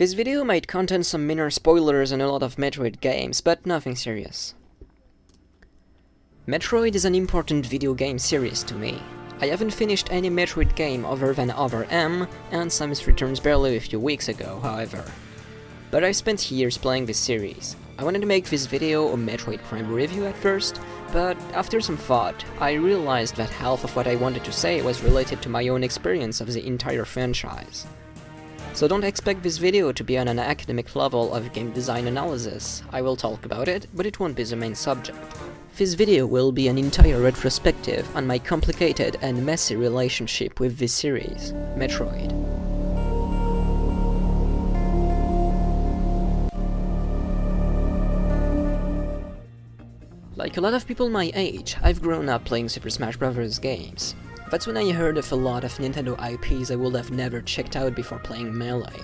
This video might contain some minor spoilers on a lot of Metroid games, but nothing serious. Metroid is an important video game series to me. I haven't finished any Metroid game other than Other M and Samus Returns barely a few weeks ago, however. But I've spent years playing this series. I wanted to make this video a Metroid Prime review at first, but after some thought, I realized that half of what I wanted to say was related to my own experience of the entire franchise. So don't expect this video to be on an academic level of game design analysis. I will talk about it, but it won't be the main subject. This video will be an entire retrospective on my complicated and messy relationship with this series, Metroid. Like a lot of people my age, I've grown up playing Super Smash Bros. Games. That's when I heard of a lot of Nintendo IPs I would have never checked out before playing Melee.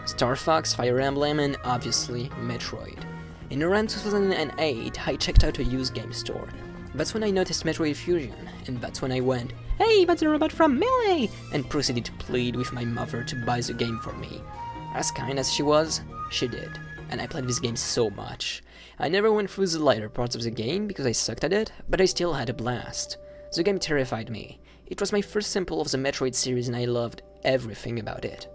Star Fox, Fire Emblem, and obviously Metroid. In around 2008, I checked out a used game store. That's when I noticed Metroid Fusion, and that's when I went, "Hey, that's a robot from Melee!" and proceeded to plead with my mother to buy the game for me. As kind as she was, she did, and I played this game so much. I never went through the lighter parts of the game because I sucked at it, but I still had a blast. The game terrified me. It was my first sample of the Metroid series and I loved everything about it.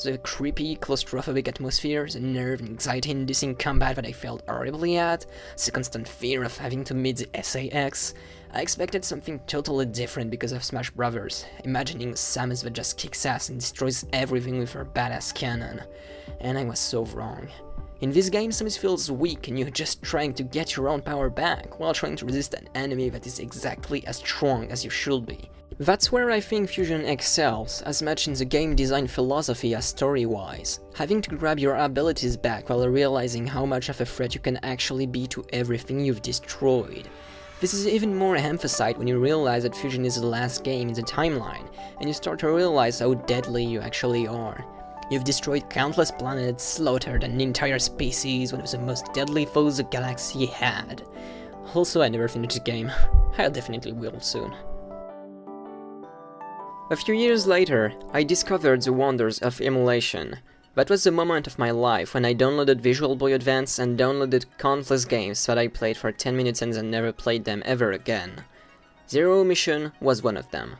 The creepy, claustrophobic atmosphere, the nerve and anxiety-inducing combat that I felt horribly at, the constant fear of having to meet the SAX. I expected something totally different because of Smash Bros., imagining Samus that just kicks ass and destroys everything with her badass cannon. And I was so wrong. In this game, Samus feels weak and you're just trying to get your own power back, while trying to resist an enemy that is exactly as strong as you should be. That's where I think Fusion excels, as much in the game design philosophy as story-wise. Having to grab your abilities back while realizing how much of a threat you can actually be to everything you've destroyed. This is even more emphasized when you realize that Fusion is the last game in the timeline, and you start to realize how deadly you actually are. You've destroyed countless planets, slaughtered an entire species, one of the most deadly foes the galaxy had. Also, I never finished the game. I definitely will soon. A few years later, I discovered the wonders of emulation. That was the moment of my life when I downloaded Visual Boy Advance and downloaded countless games that I played for 10 minutes and then never played them ever again. Zero Mission was one of them.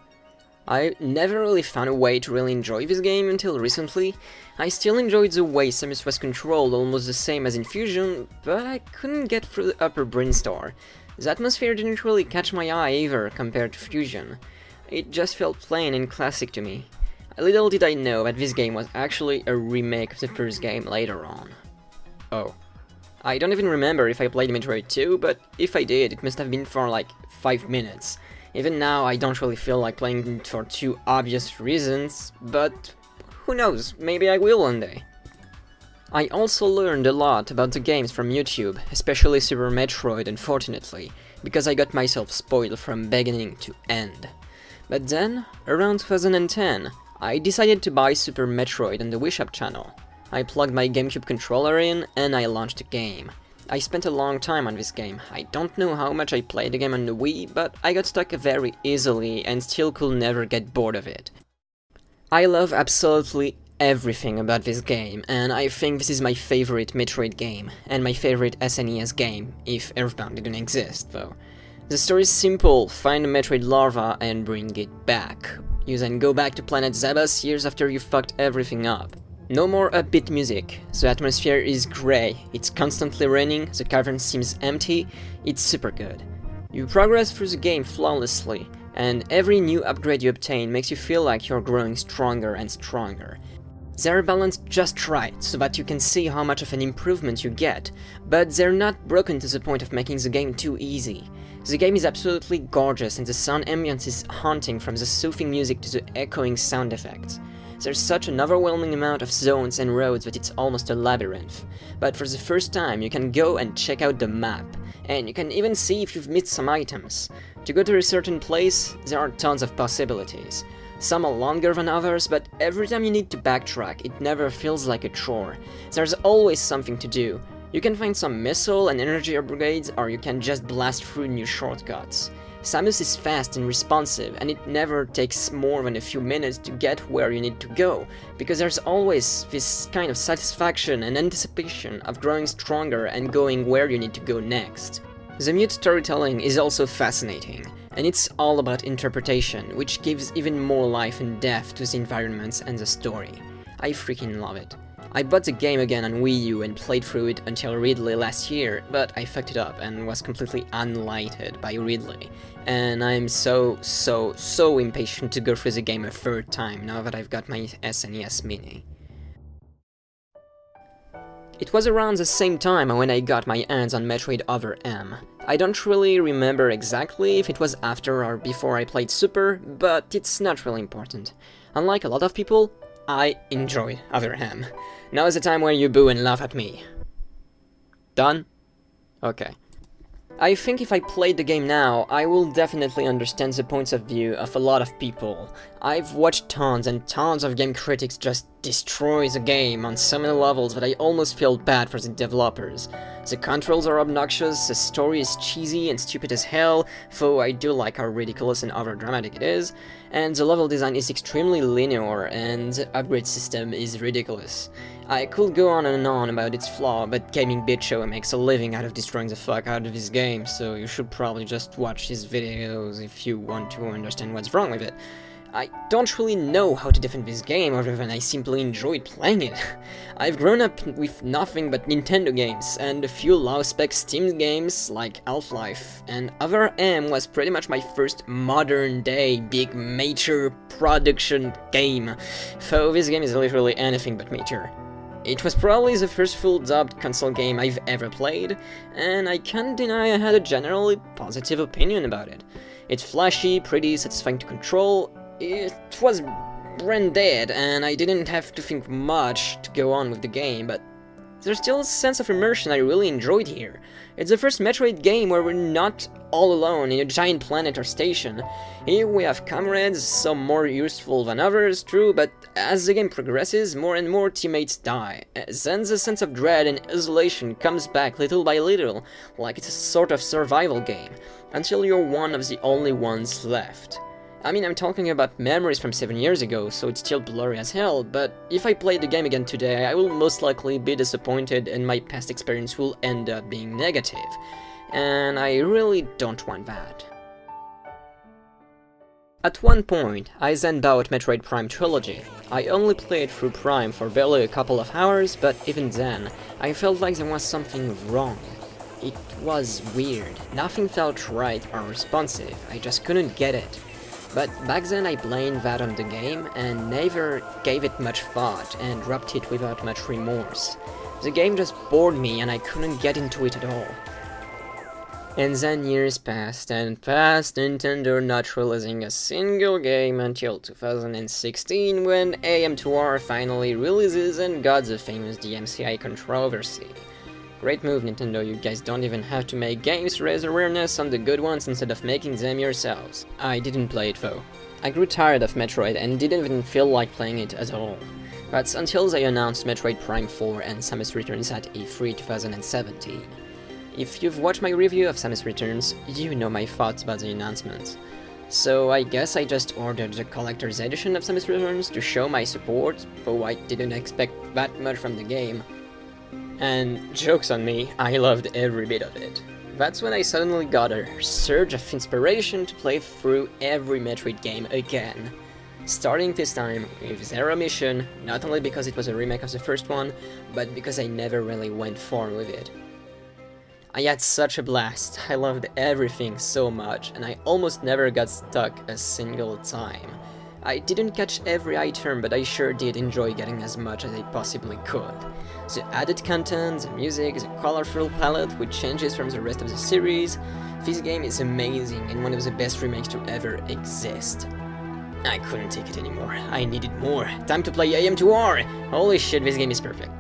I never really found a way to really enjoy this game until recently. I still enjoyed the way Samus was controlled almost the same as in Fusion, but I couldn't get through the upper Brinstar. The atmosphere didn't really catch my eye either compared to Fusion. It just felt plain and classic to me. Little did I know that this game was actually a remake of the first game later on. Oh. I don't even remember if I played Metroid 2, but if I did, it must have been for like 5 minutes. Even now, I don't really feel like playing it for two obvious reasons, but who knows, maybe I will one day. I also learned a lot about the games from YouTube, especially Super Metroid, unfortunately, because I got myself spoiled from beginning to end. But then, around 2010, I decided to buy Super Metroid on the Wii Shop channel. I plugged my GameCube controller in, and I launched the game. I spent a long time on this game. I don't know how much I played the game on the Wii, but I got stuck very easily and still could never get bored of it. I love absolutely everything about this game, and I think this is my favorite Metroid game, and my favorite SNES game, if Earthbound didn't exist, though. The story is simple: find a Metroid larva and bring it back. You then go back to planet Zabas years after you fucked everything up. No more upbeat music, the atmosphere is grey, it's constantly raining, the cavern seems empty, it's super good. You progress through the game flawlessly, and every new upgrade you obtain makes you feel like you're growing stronger and stronger. They're balanced just right, so that you can see how much of an improvement you get, but they're not broken to the point of making the game too easy. The game is absolutely gorgeous and the sound ambience is haunting, from the soothing music to the echoing sound effects. There's such an overwhelming amount of zones and roads that it's almost a labyrinth. But for the first time you can go and check out the map, and you can even see if you've missed some items. To go to a certain place, there are tons of possibilities. Some are longer than others, but every time you need to backtrack, it never feels like a chore. There's always something to do. You can find some missile and energy upgrades, or you can just blast through new shortcuts. Samus is fast and responsive, and it never takes more than a few minutes to get where you need to go, because there's always this kind of satisfaction and anticipation of growing stronger and going where you need to go next. The mute storytelling is also fascinating, and it's all about interpretation, which gives even more life and depth to the environments and the story. I freaking love it. I bought the game again on Wii U and played through it until Ridley last year, but I fucked it up and was completely unlighted by Ridley, and I'm so impatient to go through the game a third time now that I've got my SNES Mini. It was around the same time when I got my hands on Metroid Other M. I don't really remember exactly if it was after or before I played Super, but it's not really important. Unlike a lot of people, I enjoyed Other M. Now is the time where you boo and laugh at me. Done? Okay. I think if I played the game now, I will definitely understand the points of view of a lot of people. I've watched tons and tons of game critics just destroy the game on so many levels that I almost feel bad for the developers. The controls are obnoxious, the story is cheesy and stupid as hell, though I do like how ridiculous and overdramatic it is, and the level design is extremely linear and the upgrade system is ridiculous. I could go on and on about its flaw, but Gaming Bitch Show makes a living out of destroying the fuck out of this game, so you should probably just watch his videos if you want to understand what's wrong with it. I don't really know how to defend this game other than I simply enjoyed playing it. I've grown up with nothing but Nintendo games, and a few low-spec Steam games like Half-Life, and Other M was pretty much my first modern-day big major production game, so this game is literally anything but major. It was probably the first full dubbed console game I've ever played, and I can't deny I had a generally positive opinion about it. It's flashy, pretty, satisfying to control. It was brain dead, and I didn't have to think much to go on with the game, but there's still a sense of immersion I really enjoyed here. It's the first Metroid game where we're not all alone in a giant planet or station. Here we have comrades, some more useful than others, true, but as the game progresses, more and more teammates die. Then the sense of dread and isolation comes back little by little, like it's a sort of survival game, until you're one of the only ones left. I mean, I'm talking about memories from 7 years ago, so it's still blurry as hell, but if I play the game again today, I will most likely be disappointed and my past experience will end up being negative. And I really don't want that. At one point, I then bought Metroid Prime Trilogy. I only played through Prime for barely a couple of hours, but even then, I felt like there was something wrong. It was weird. Nothing felt right or responsive. I just couldn't get it. But back then I blamed that on the game and never gave it much thought and dropped it without much remorse. The game just bored me and I couldn't get into it at all. And then years passed and passed, Nintendo not releasing a single game until 2016 when AM2R finally releases and got the famous DMCI controversy. Great move, Nintendo, you guys don't even have to make games to raise awareness on the good ones instead of making them yourselves. I didn't play it though. I grew tired of Metroid and didn't even feel like playing it at all. That's until they announced Metroid Prime 4 and Samus Returns at E3 2017. If you've watched my review of Samus Returns, you know my thoughts about the announcement. So I guess I just ordered the collector's edition of Samus Returns to show my support, though I didn't expect that much from the game. And joke's on me, I loved every bit of it. That's when I suddenly got a surge of inspiration to play through every Metroid game again. Starting this time with Zero Mission, not only because it was a remake of the first one, but because I never really went far with it. I had such a blast, I loved everything so much, and I almost never got stuck a single time. I didn't catch every item, but I sure did enjoy getting as much as I possibly could. The added content, the music, the colorful palette which changes from the rest of the series, this game is amazing and one of the best remakes to ever exist. I couldn't take it anymore, I needed more. Time to play AM2R! Holy shit, this game is perfect.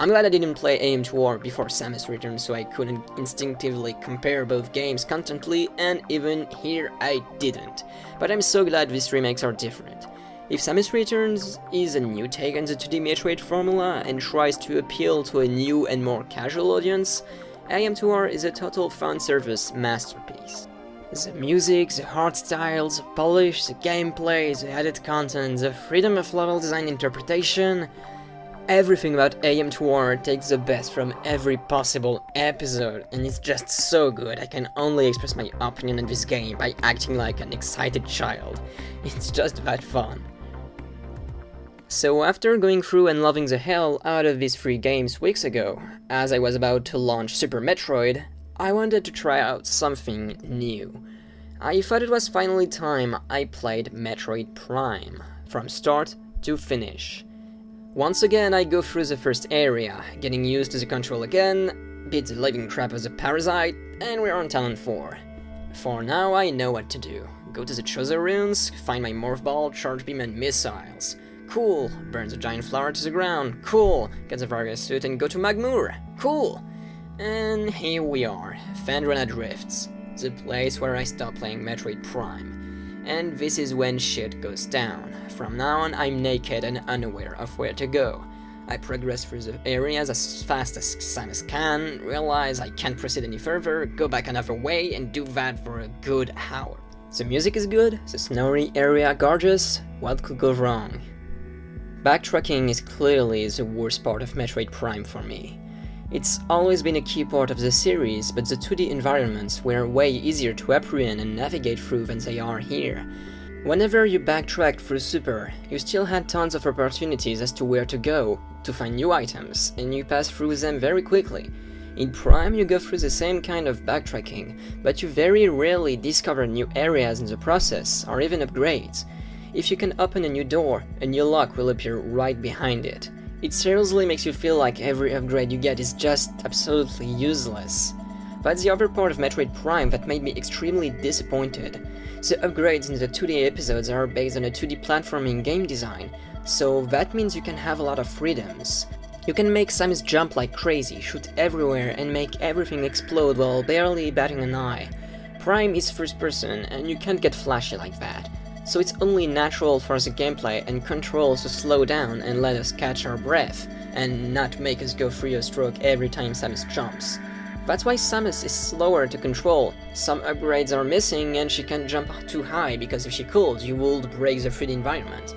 I'm glad I didn't play AM2R before Samus Returns, so I couldn't instinctively compare both games constantly, and even here I didn't. But I'm so glad these remakes are different. If Samus Returns is a new take on the 2D Metroid formula and tries to appeal to a new and more casual audience, AM2R is a total fan service masterpiece. The music, the art styles, the polish, the gameplay, the added content, the freedom of level design interpretation. Everything about AM2R takes the best from every possible episode, and it's just so good. I can only express my opinion on this game by acting like an excited child. It's just that fun. So after going through and loving the hell out of these 3 games weeks ago, as I was about to launch Super Metroid, I wanted to try out something new. I thought it was finally time I played Metroid Prime, from start to finish. Once again I go through the first area, getting used to the control again, beat the living crap as a parasite, and we're on Talent 4. For now I know what to do. Go to the Chozo runes, find my Morph Ball, Charge Beam and Missiles. Cool! Burn the giant flower to the ground. Cool! Get the Vargas suit and go to Magmoor. Cool! And here we are, Phendrana Drifts, the place where I stopped playing Metroid Prime. And this is when shit goes down. From now on I'm naked and unaware of where to go. I progress through the areas as fast as Samus can, realize I can't proceed any further, go back another way and do that for a good hour. The music is good, the snowy area gorgeous, what could go wrong? Backtracking is clearly the worst part of Metroid Prime for me. It's always been a key part of the series, but the 2D environments were way easier to apprehend and navigate through than they are here. Whenever you backtracked through Super, you still had tons of opportunities as to where to go, to find new items, and you passed through them very quickly. In Prime you go through the same kind of backtracking, but you very rarely discover new areas in the process, or even upgrades. If you can open a new door, a new lock will appear right behind it. It seriously makes you feel like every upgrade you get is just absolutely useless. That's the other part of Metroid Prime that made me extremely disappointed. The upgrades in the 2D episodes are based on a 2D platforming game design, so that means you can have a lot of freedoms. You can make Samus jump like crazy, shoot everywhere and make everything explode while barely batting an eye. Prime is first person and you can't get flashy like that. So it's only natural for the gameplay and controls to slow down and let us catch our breath, and not make us go free of stroke every time Samus jumps. That's why Samus is slower to control. Some upgrades are missing and she can't jump too high, because if she could, you would break the 3D environment.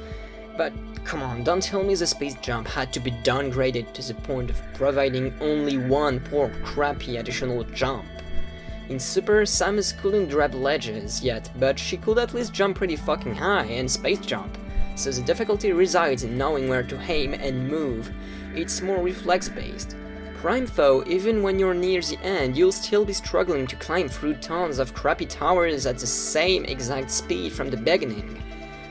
But come on, don't tell me the space jump had to be downgraded to the point of providing only one poor crappy additional jump. In Super, Samus couldn't grab ledges yet, but she could at least jump pretty fucking high and space jump, so the difficulty resides in knowing where to aim and move. It's more reflex based. Prime though, even when you're near the end, you'll still be struggling to climb through tons of crappy towers at the same exact speed from the beginning.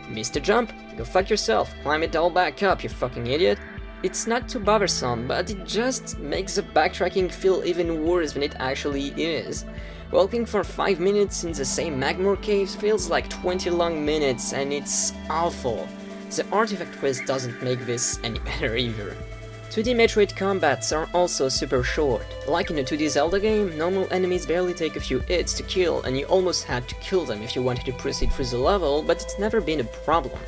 Missed a jump? Go fuck yourself, climb it all back up, you fucking idiot. It's not too bothersome, but it just makes the backtracking feel even worse than it actually is. Walking for 5 minutes in the same Magmoor caves feels like 20 long minutes, and it's awful. The artifact quest doesn't make this any better either. 2D Metroid combats are also super short. Like in a 2D Zelda game, normal enemies barely take a few hits to kill, and you almost had to kill them if you wanted to proceed through the level, but it's never been a problem.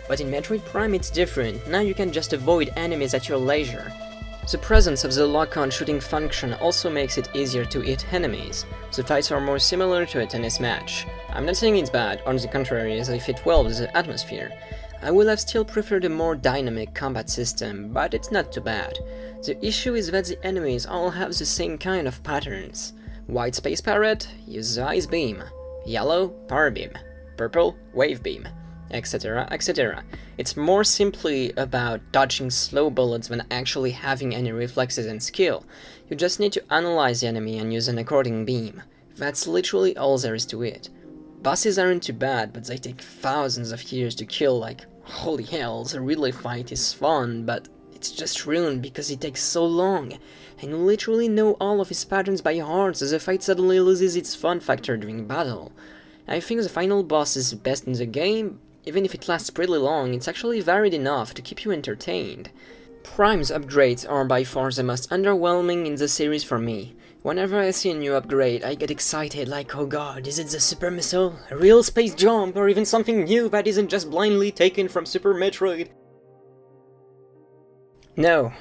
But in Metroid Prime it's different, now you can just avoid enemies at your leisure. The presence of the lock-on shooting function also makes it easier to hit enemies. The fights are more similar to a tennis match. I'm not saying it's bad, on the contrary, as they fit well with the atmosphere. I would have still preferred a more dynamic combat system, but it's not too bad. The issue is that the enemies all have the same kind of patterns. White Space Parrot, use the Ice Beam. Yellow, Power Beam. Purple, Wave Beam. Etc, etc. It's more simply about dodging slow bullets than actually having any reflexes and skill. You just need to analyze the enemy and use an according beam. That's literally all there is to it. Bosses aren't too bad, but they take thousands of years to kill, like, holy hell, the relay fight is fun, but it's just ruined because it takes so long, and you literally know all of his patterns by heart, so the fight suddenly loses its fun factor during battle. I think the final boss is the best in the game. Even if it lasts pretty long, it's actually varied enough to keep you entertained. Prime's upgrades are by far the most underwhelming in the series for me. Whenever I see a new upgrade, I get excited like, oh god, is it the super missile, a real space jump, or even something new that isn't just blindly taken from Super Metroid? No.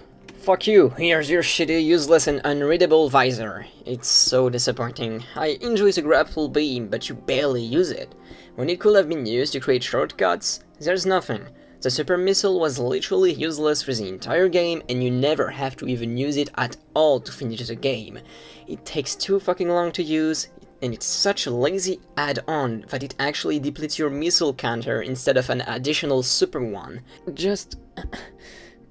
Fuck you, here's your shitty, useless and unreadable visor. It's so disappointing. I enjoy the grapple beam, but you barely use it. When it could have been used to create shortcuts, there's nothing. The super missile was literally useless for the entire game, and you never have to even use it at all to finish the game. It takes too fucking long to use, and it's such a lazy add-on that it actually depletes your missile counter instead of an additional super one. Just...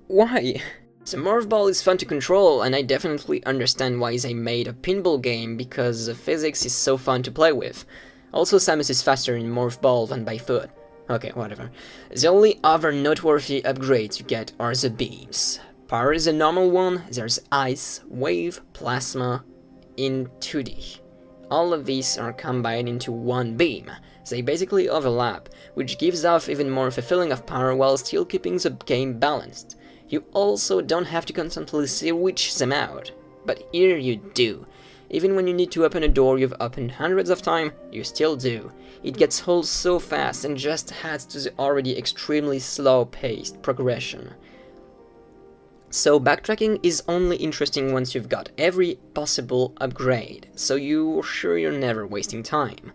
why? The Morph Ball is fun to control, and I definitely understand why they made a pinball game, because the physics is so fun to play with. Also, Samus is faster in Morph Ball than by foot. Okay, whatever. The only other noteworthy upgrades you get are the beams. Power is a normal one, there's Ice, Wave, Plasma, in 2D. All of these are combined into one beam. They basically overlap, which gives off even more of a feeling of power while still keeping the game balanced. You also don't have to constantly switch them out, but here you do. Even when you need to open a door you've opened hundreds of times, you still do. It gets whole so fast and just adds to the already extremely slow-paced progression. So backtracking is only interesting once you've got every possible upgrade, so you're sure you're never wasting time.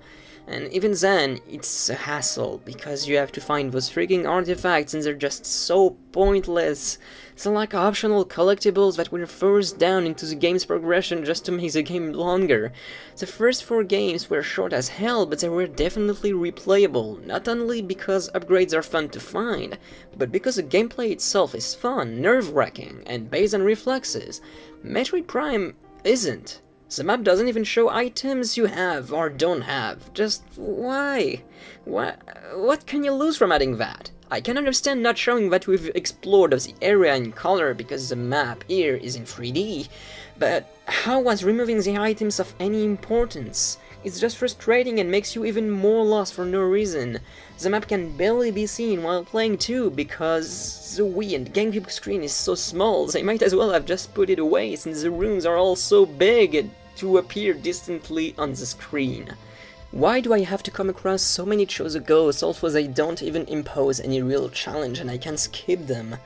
And even then, it's a hassle, because you have to find those freaking artifacts and they're just so pointless. They're like optional collectibles that were forced down into the game's progression just to make the game longer. The first 4 games were short as hell, but they were definitely replayable, not only because upgrades are fun to find, but because the gameplay itself is fun, nerve-wracking, and based on reflexes. Metroid Prime isn't. The map doesn't even show items you have or don't have. Just why? What can you lose from adding that? I can understand not showing that we've explored the area in color because the map here is in 3D, but how was removing the items of any importance? It's just frustrating and makes you even more lost for no reason. The map can barely be seen while playing too, because the Wii and GameCube screen is so small, they might as well have just put it away since the rooms are all so big to appear distantly on the screen. Why do I have to come across so many chosen ghosts, although they don't even impose any real challenge and I can skip them?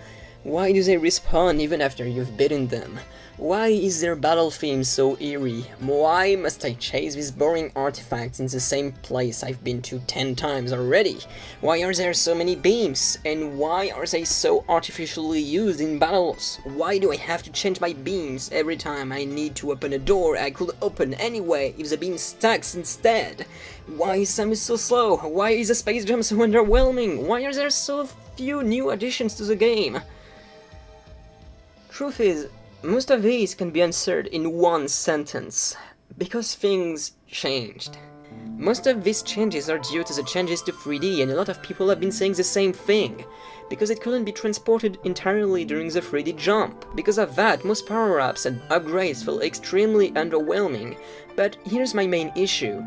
Why do they respawn even after you've beaten them? Why is their battle theme so eerie? Why must I chase these boring artifacts in the same place I've been to 10 times already? Why are there so many beams? And why are they so artificially used in battles? Why do I have to change my beams every time I need to open a door I could open anyway if the beam stacks instead? Why is Samus so slow? Why is the space jump so underwhelming? Why are there so few new additions to the game? Truth is, most of these can be answered in one sentence. Because things changed. Most of these changes are due to the changes to 3D, and a lot of people have been saying the same thing. Because it couldn't be transported entirely during the 3D jump. Because of that, most power-ups and upgrades feel extremely underwhelming. But here's my main issue.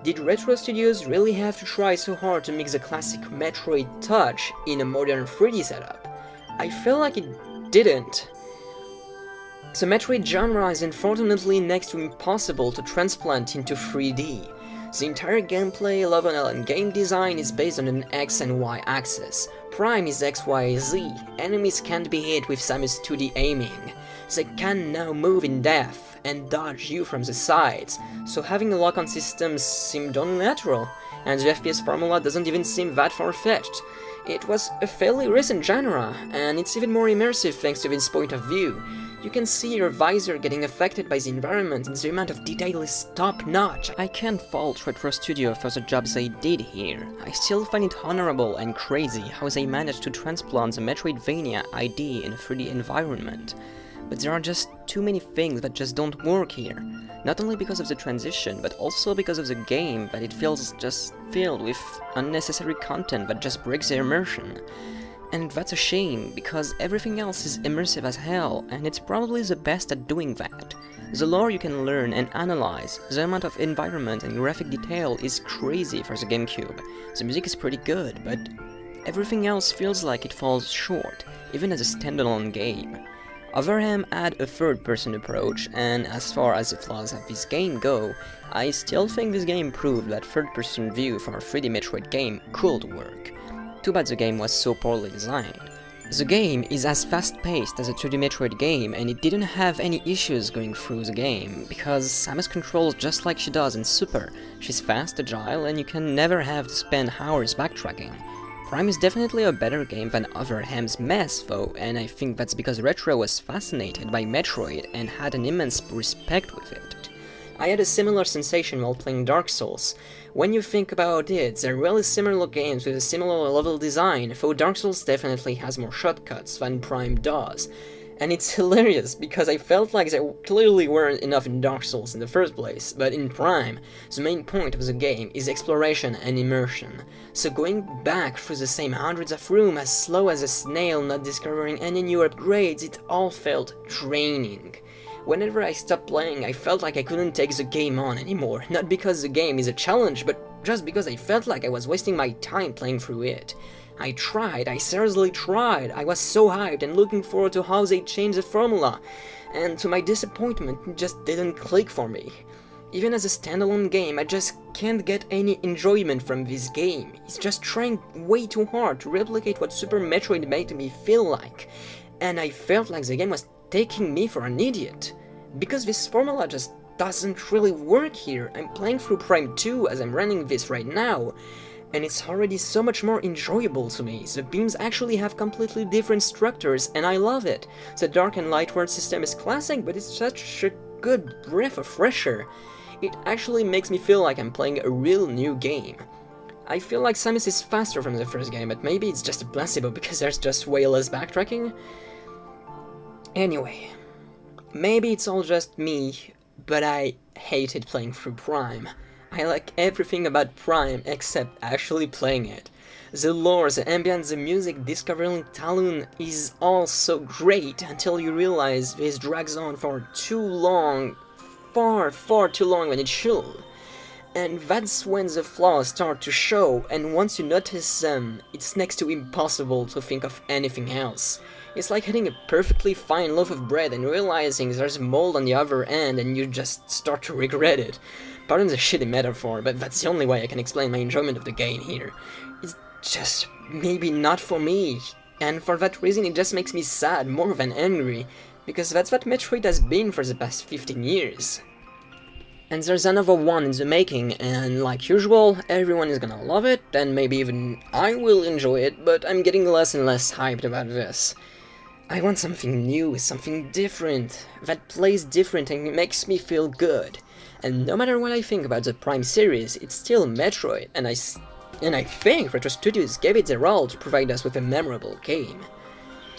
Did Retro Studios really have to try so hard to make the classic Metroid touch in a modern 3D setup? I feel like it didn't. The Metroid genre is unfortunately next to impossible to transplant into 3D. The entire gameplay, level and game design is based on an X and Y axis. Prime is X, Y, Z. Enemies can't be hit with Samus 2D aiming. They can now move in depth and dodge you from the sides, so having a lock-on system seemed unnatural, and the FPS formula doesn't even seem that far-fetched. It was a fairly recent genre, and it's even more immersive thanks to this point of view. You can see your visor getting affected by the environment, and the amount of detail is top-notch. I can't fault Retro Studio for the job they did here. I still find it honorable and crazy how they managed to transplant the Metroidvania idea in a 3D environment. But there are just too many things that just don't work here. Not only because of the transition, but also because of the game, that it feels just filled with unnecessary content that just breaks the immersion. And that's a shame, because everything else is immersive as hell, and it's probably the best at doing that. The lore you can learn and analyze, the amount of environment and graphic detail is crazy for the GameCube. The music is pretty good, but everything else feels like it falls short, even as a standalone game. Overham had a third-person approach, and as far as the flaws of this game go, I still think this game proved that third-person view for a 3D Metroid game could work. Too bad the game was so poorly designed. The game is as fast-paced as a 2D Metroid game, and it didn't have any issues going through the game, because Samus controls just like she does in Super. She's fast, agile, and you can never have to spend hours backtracking. Prime is definitely a better game than other Ham's mess though, and I think that's because Retro was fascinated by Metroid and had an immense respect with it. I had a similar sensation while playing Dark Souls. When you think about it, they're really similar games with a similar level design, though Dark Souls definitely has more shortcuts than Prime does. And it's hilarious, because I felt like there clearly weren't enough in Dark Souls in the first place, but in Prime, the main point of the game is exploration and immersion. So going back through the same hundreds of rooms as slow as a snail, not discovering any new upgrades, it all felt draining. Whenever I stopped playing, I felt like I couldn't take the game on anymore, not because the game is a challenge, but just because I felt like I was wasting my time playing through it. I seriously tried, I was so hyped and looking forward to how they changed the formula, and to my disappointment, it just didn't click for me. Even as a standalone game, I just can't get any enjoyment from this game. It's just trying way too hard to replicate what Super Metroid made me feel like, and I felt like the game was taking me for an idiot. Because this formula just doesn't really work here. I'm playing through Prime 2 as I'm running this right now, and it's already so much more enjoyable to me. The beams actually have completely different structures, and I love it. The dark and light world system is classic, but it's such a good breath of fresh air. It actually makes me feel like I'm playing a real new game. I feel like Samus is faster from the first game, but maybe it's just a placebo because there's just way less backtracking. Anyway, maybe it's all just me, but I hated playing through Prime. I like everything about Prime except actually playing it. The lore, the ambience, the music, discovering Talon is all so great until you realize this drags on for too long, far too long when it should. And that's when the flaws start to show, and once you notice them, it's next to impossible to think of anything else. It's like hitting a perfectly fine loaf of bread and realizing there's mold on the other end and you just start to regret it. Pardon the shitty metaphor, but that's the only way I can explain my enjoyment of the game here. It's just maybe not for me, and for that reason it just makes me sad more than angry, because that's what Metroid has been for the past 15 years. And there's another one in the making, and like usual, everyone is gonna love it, and maybe even I will enjoy it, but I'm getting less and less hyped about this. I want something new, something different, that plays different and makes me feel good. And no matter what I think about the Prime series, it's still Metroid, and I think Retro Studios gave it their all to provide us with a memorable game.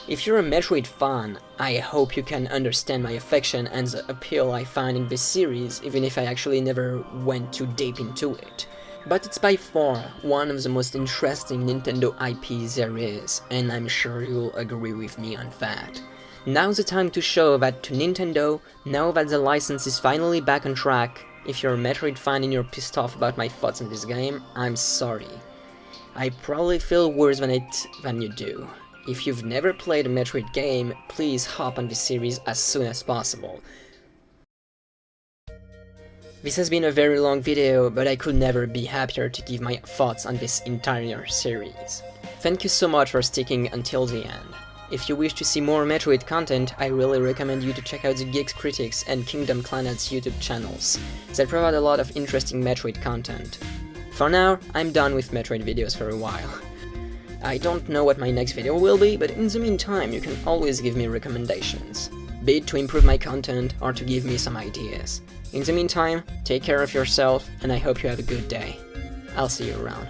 If you're a Metroid fan, I hope you can understand my affection and the appeal I find in this series, even if I actually never went too deep into it. But it's by far one of the most interesting Nintendo IPs there is, and I'm sure you'll agree with me on that. Now's the time to show that to Nintendo, now that the license is finally back on track, if you're a Metroid fan and you're pissed off about my thoughts on this game, I'm sorry. I probably feel worse than you do. If you've never played a Metroid game, please hop on this series as soon as possible. This has been a very long video, but I could never be happier to give my thoughts on this entire series. Thank you so much for sticking until the end. If you wish to see more Metroid content, I really recommend you to check out the Geeks Critics and Kingdom Planet's YouTube channels. They provide a lot of interesting Metroid content. For now, I'm done with Metroid videos for a while. I don't know what my next video will be, but in the meantime you can always give me recommendations, be it to improve my content or to give me some ideas. In the meantime, take care of yourself, and I hope you have a good day. I'll see you around.